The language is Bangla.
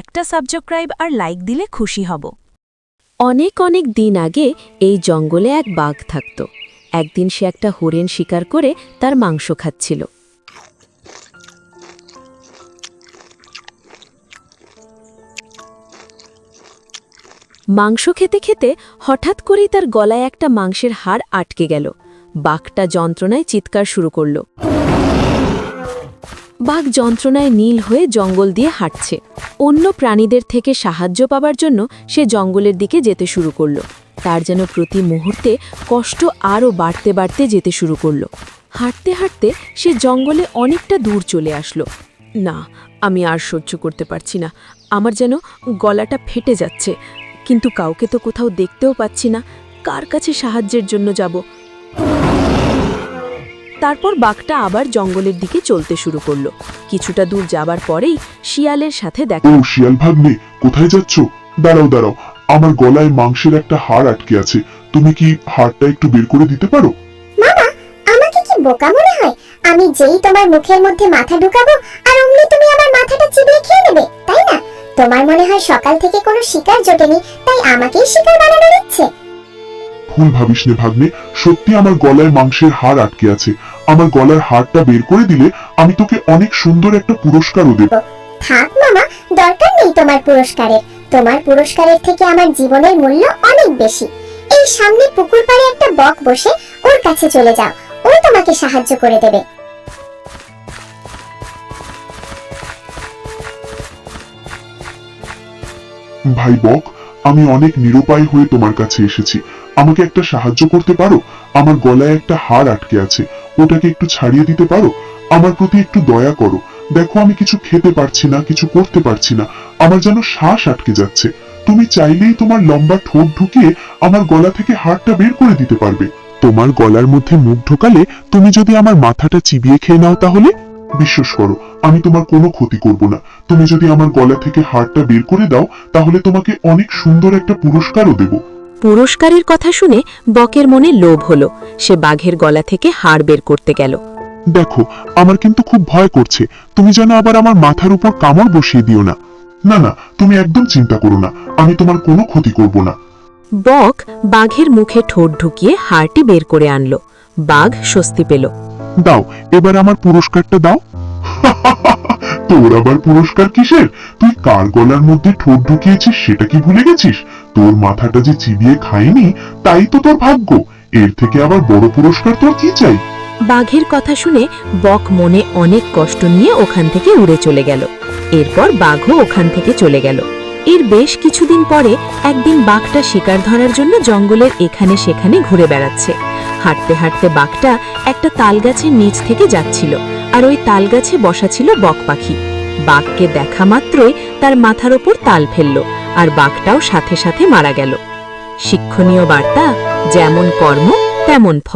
একটা সাবস্ক্রাইব আর লাইক দিলে খুশি হব। অনেক অনেক দিন আগে এই জঙ্গলে এক বাঘ থাকত। একদিন সে একটা হরিণ শিকার করে তার মাংস খাচ্ছিল। মাংস খেতে খেতে হঠাৎ করেই তার গলায় একটা মাংসের হাড় আটকে গেল। বাঘটা যন্ত্রণায় চিৎকার শুরু করল। বাঘ যন্ত্রণায় নীল হয়ে জঙ্গল দিয়ে হাঁটছে। অন্য প্রাণীদের থেকে সাহায্য পাবার জন্য সে জঙ্গলের দিকে যেতে শুরু করল। তার যেন প্রতি মুহূর্তে কষ্ট আরও বাড়তে বাড়তে যেতে শুরু করল। হাঁটতে হাঁটতে সে জঙ্গলে অনেকটা দূর চলে আসলো। না, আমি আর সহ্য করতে পারছি না। আমার যেন গলাটা ফেটে যাচ্ছে, কিন্তু কাউকে তো কোথাও দেখতেও পাচ্ছি না। কার কাছে সাহায্যের জন্য যাব? তারপর বাঘটা আবার জঙ্গলের দিকে চলতে শুরু করলো। কিছুটা দূর যাবার পরেই শিয়ালের সাথে দেখা। ও শিয়াল ভাগ্নে, কোথায় যাচ্ছ? দাঁড়াও দাঁড়াও, আমার গলায় মাংসের একটা হাড় আটকে আছে। তুমি কি হাড়টা একটু বের করে দিতে পারো? মামা, আমাকে কি বোকা মনে হয়? আমি যেই তোমার মুখের মধ্যে মাথা ঢুকাবো আর অমনি তুমি আমার মাথাটা চিবিয়ে খেয়ে নেবে, তাই না? তোমার মনে হয় সকাল থেকে কোনো শিকার জোটেনি, তাই আমাকেই শিকার বানানোর ইচ্ছে। ভুল ভাবিস নে ভাগ্নে, সত্যি আমার গলায় মাংসের হাড় আটকে আছে। আমার গলার হাড়টা বের করে দিলে আমি তোকে অনেক সুন্দর একটা পুরস্কারও দেব। থাক মামা, দরকার নেই তোমার পুরস্কারের। তোমার পুরস্কারের থেকে আমার জীবনের মূল্য অনেক বেশি। এই সামনে পুকুর পাড়ে একটা বক বসে, ওর কাছে চলে যাও, ও তোমাকে সাহায্য করে দেবে। ভাই বক, আমি অনেক নিরুপায় হয়ে তোমার কাছে এসেছি। আমাকে একটা সাহায্য করতে পারো? আমার গলায় একটা হাড় আটকে আছে, ওটাকে একটু ছাড়িয়ে দিতে পারো? আমার প্রতি একটু দয়া করো। দেখো, আমি কিছু খেতে পারছি না, কিছু করতে পারছি না। আমার যেন শ্বাস আটকে যাচ্ছে। তুমি চাইলেই তোমার লম্বা ঠোঁট ঢুকিয়ে আমার গলা থেকে হাড়টা বের করে দিতে পারবে। তোমার গলার মধ্যে মুখ ঢোকালে তুমি যদি আমার মাথাটা চিবিয়ে খেয়ে নাও, তাহলে বিশ্বাস করো, আমি তোমার কোনো ক্ষতি করব না। তুমি যদি আমার গলা থেকে হাড়টা বের করে দাও, তাহলে তোমাকে অনেক সুন্দর একটা পুরস্কারও দেব। পুরস্কারের কথা শুনে বকের মনে লোভ হলো। সে বাঘের গলা থেকে হাড় বের করতে গেল। দেখো, আমার কিন্তু খুব ভয় করছে। তুমি যেন আবার আমার মাথার উপর কামড় বসিয়ে দিও না। না না, তুমি একদম চিন্তা করো না, আমি তোমার কোনো ক্ষতি করব না। বক বাঘের মুখে ঠোঁট ঢুকিয়ে হাড়টি বের করে আনলো। বাঘ স্বস্তি পেল। দাও, এবার আমার পুরস্কারটা দাও। তোর আবার পুরস্কার কিসের? তুই কার গলার মধ্যে ঠোঁট ঢুকিয়েছিস সেটা কি ভুলে গেছিস? তোর মাথাটা যে চিবিয়ে খাইনি, তাই তো তোর ভাগ্য। এর থেকে আবার বড় পুরস্কার তোর কি চাই? বাঘের কথা শুনে বক মনে অনেক কষ্ট নিয়ে ওখান থেকে উড়ে চলে গেল। এরপর বাঘও ওখান থেকে চলে গেল। এর বেশ কিছুদিন পরে একদিন বাঘটা শিকার ধরার জন্য জঙ্গলের এখানে সেখানে ঘুরে বেড়াচ্ছে। হাঁটতে হাঁটতে বাঘটা একটা তালগাছের নিচ থেকে যাচ্ছিল, আর ওই তালগাছে বসা ছিল বক পাখি। বাঘকে দেখা মাত্রই তার মাথার ওপর তাল ফেলল, আর বাঘটাও সাথে সাথে মারা গেল। শিক্ষণীয় বার্তা: যেমন কর্ম তেমন ফল।